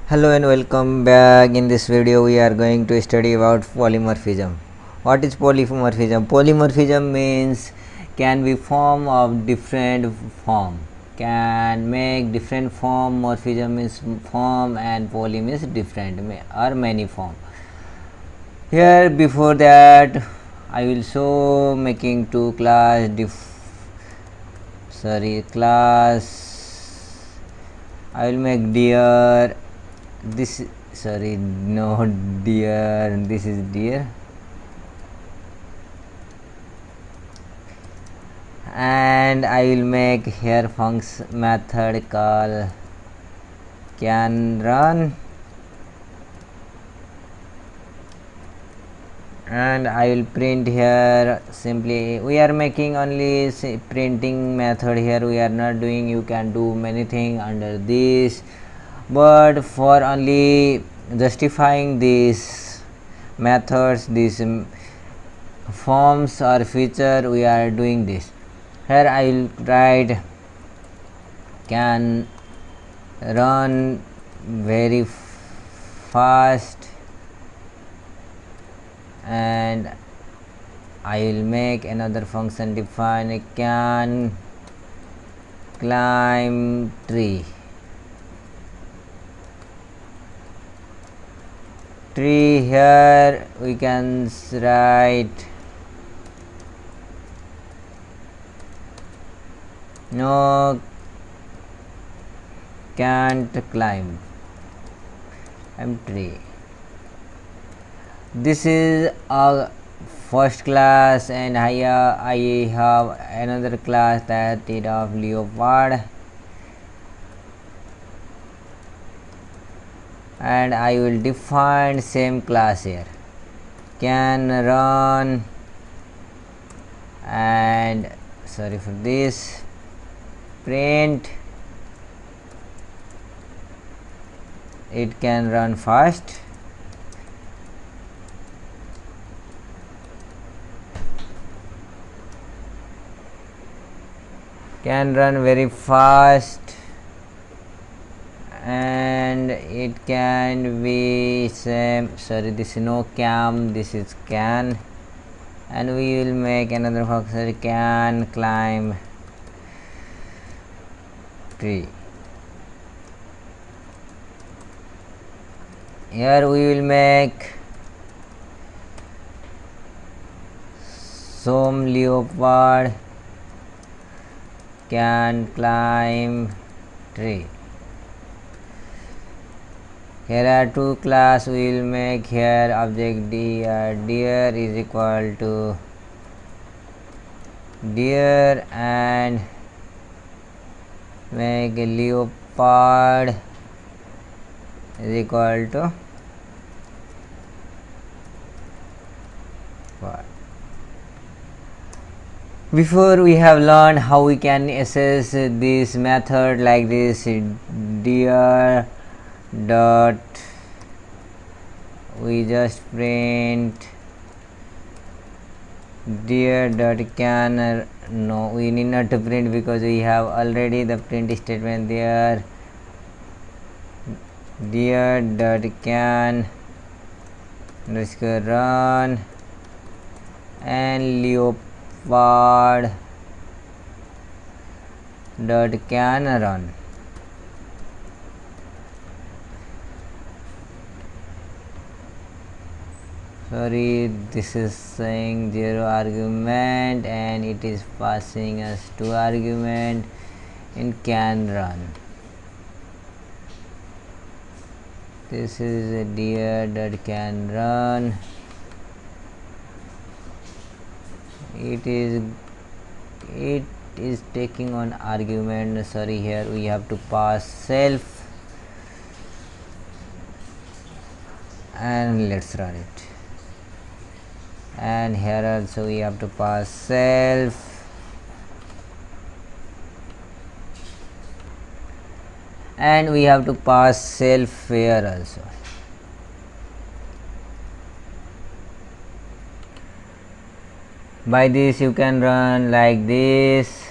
Hello and welcome back. In this video we are going to study about polymorphism. What is polymorphism? Polymorphism means can be form of different form, can make different form. Morphism is form and poly means different or many form. Here before that I will show making two class I will make deer this no deer, this is deer, and I will make here function method called can run, and I will print here. Simply we are making only printing method here, we are not doing, you can do many things under this, but for only justifying these methods, these forms or feature, we are doing this. Here I will write can run very fast, and I will make another function define can climb tree. Here we can write no can't climb tree. This is a first class, and here I have another class that is of leopard, and I will define same class here can run, and sorry for this, print it can run fast, can run very fast, and it can be same, this is no cam, this is can, and we will make another function can climb tree. Here we will make some leopard can climb tree. Here are two class, we will make here object deer is equal to deer, and make a leopard is equal to what? Before we have learned how we can assess this method like this deer dot, we just print deer dot can, no, we need not to print because we have already the print statement there, deer dot can underscore run, and leopard dot can run. This is saying 0 argument, and it is passing us 2 argument in can run. This is a deer that can run. It is taking on argument. Here we have to pass self, and let's run it. And here also we have to pass self, and we have to pass self here also. By this you can run like this.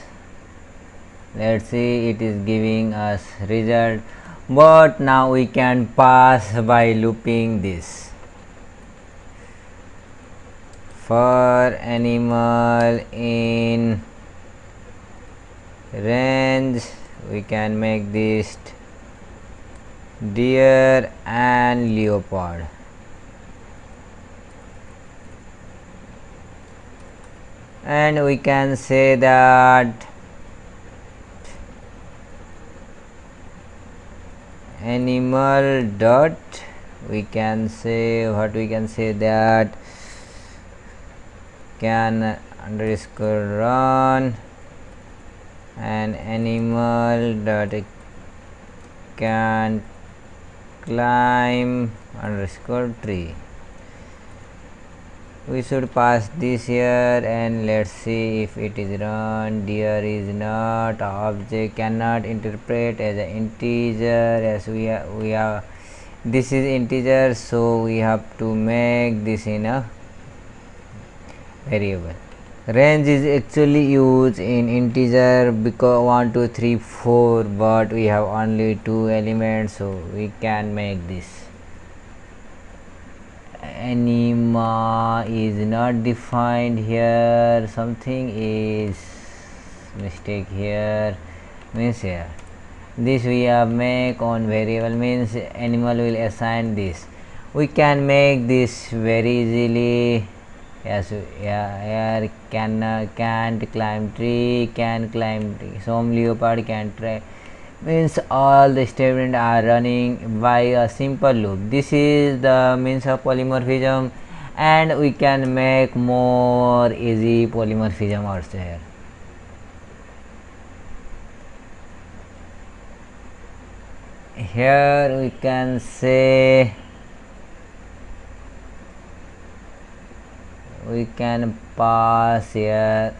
Let's see, it is giving us result but now we can pass by looping this. For animal in range, we can make this deer and leopard. And we can say that animal dot, we can say what we can say that can underscore run, and animal dot can climb underscore tree. We should pass this here and let's see if it is run. Deer is not object, cannot interpret as an integer, as we have this is integer, so we have to make this in a variable. Range is actually used in integer because 1 2 3 4, but we have only 2 elements, so we can make this. Anima is not defined here, something is mistake here, means here this we have make on variable, means animal will assign this. We can make this very easily. Yes, here can't climb tree, can climb tree. Some leopard can try, means all the statements are running by a simple loop. This is the means of polymorphism, and we can make more easy polymorphism also here. Here we can say we can pass here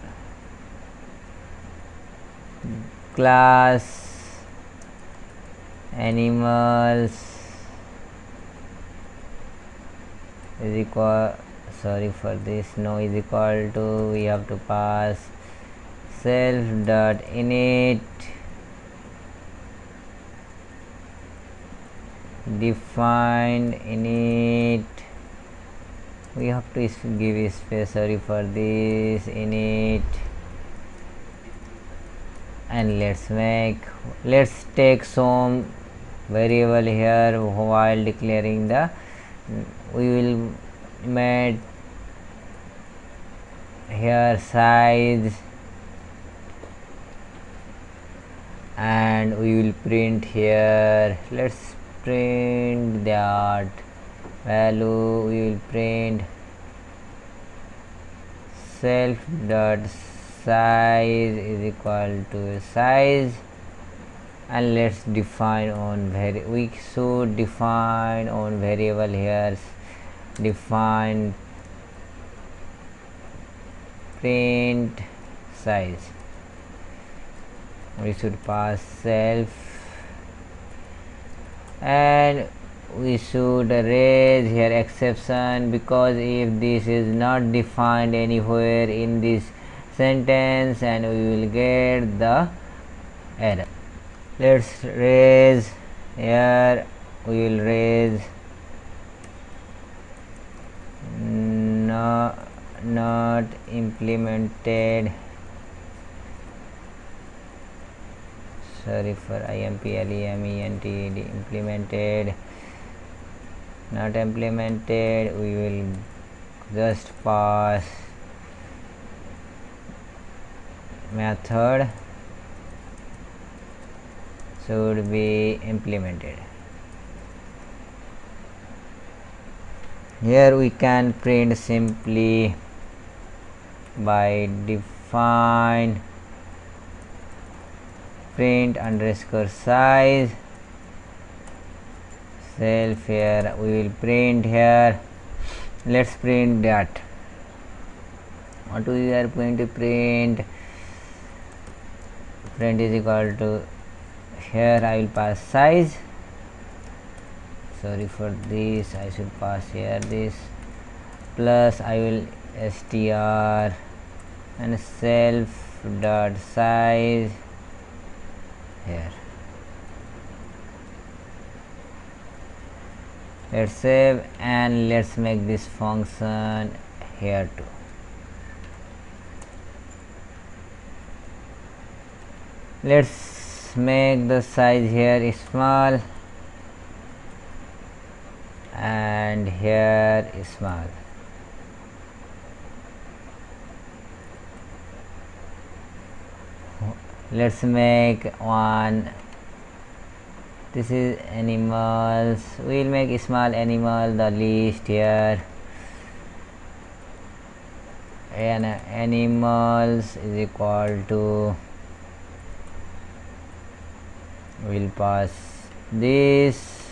class animals is equal, sorry for this, no is equal to, we have to pass self dot init define init, we have to give a space, sorry for this, init, and let's take some variable here while declaring the, we will make here size, and we will print here, let's print that value, we will print self dot size is equal to size, and let's define on we should define on variable here, define print size, we should pass self, and we should raise here exception, because if this is not defined anywhere in this sentence, and we will get the error. Let's raise here, we will raise not implemented, sorry for implement implemented, not implemented, we will just pass method should be implemented. Here we can print simply by define print underscore size self, here we will print here, let's print that, what we are going to print is equal to, here I will pass size, sorry for this, I should pass here this, plus I will str and self dot size here, Let's save and let's make this function here too. Let's make the size here small and here small. Let's make one. This is animals. We'll make small animal the least here, and animals is equal to, we'll pass this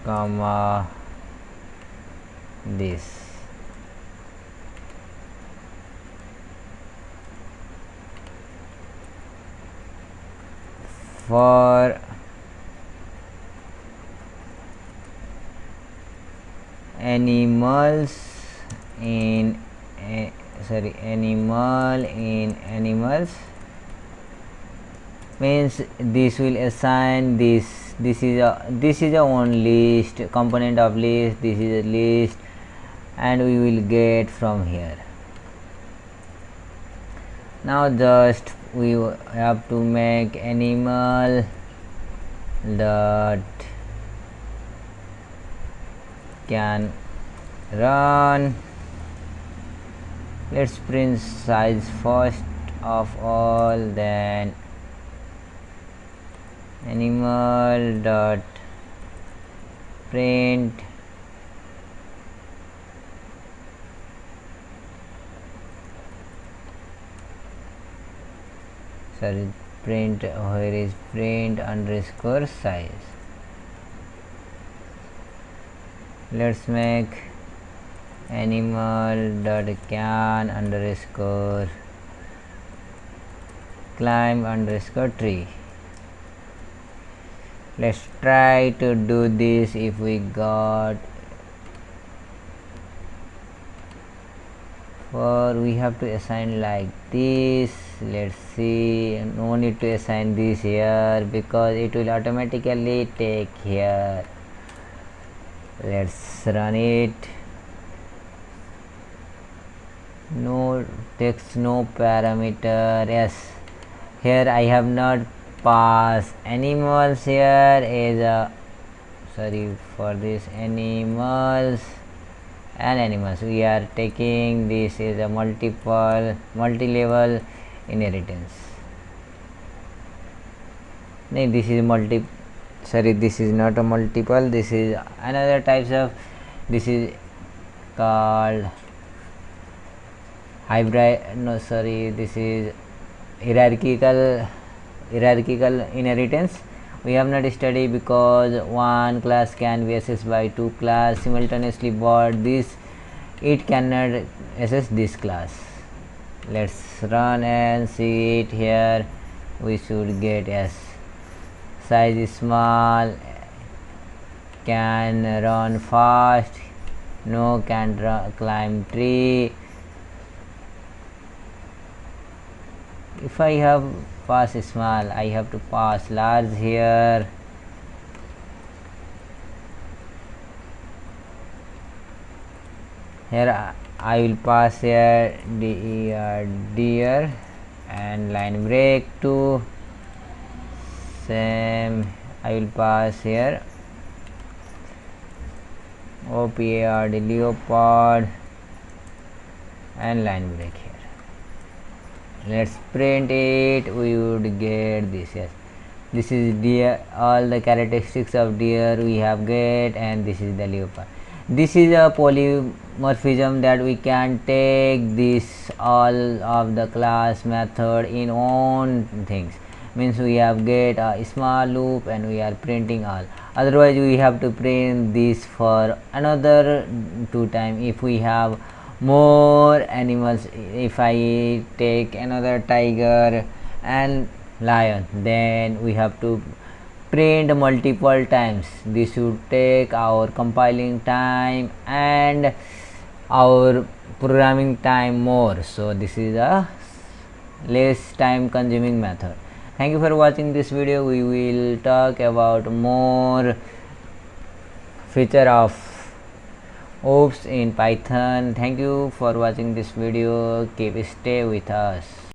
comma this. For animals in animals means this will assign this. This is a one list component of list. This is a list, and we will get from here. Now just we have to make animal dot can run. Let's print size first of all, then animal dot print print, here is print underscore size. Let's make animal dot can underscore climb underscore tree. Let's try to do this. If we got, for we have to assign like this. Let's see, no need to assign this here because it will automatically take here. Let's run it. No text, no parameter. Yes, here I have not passed animals. Here is a, sorry for this, animals and animals. We are taking this is a multi-level inheritance. No, this is this is not a multiple, this is another types of, this is called hybrid, this is hierarchical inheritance. We have not studied because one class can be accessed by two class simultaneously, but this it cannot access this class. Let's run and see it here. We should get yes, size is small, can run fast, no can climb tree. If I have pass small, I have to pass large here. Here I will pass here deer and line break to same. I will pass here OPARD leopard and line break here. Let's print it. We would get this. Yes, this is deer, all the characteristics of deer we have get, and this is the leopard. This is a polymorphism that we can take this all of the class method in own things. Means we have get a small loop and we are printing all. Otherwise we have to print this for another 2 times. If we have more animals, if I take another tiger and lion, then we have to print multiple times. This should take our compiling time and our programming time more. So this is a less time consuming method. Thank you for watching this video. We will talk about more feature of OOPs in Python. Thank you for watching this video. Keep stay with us.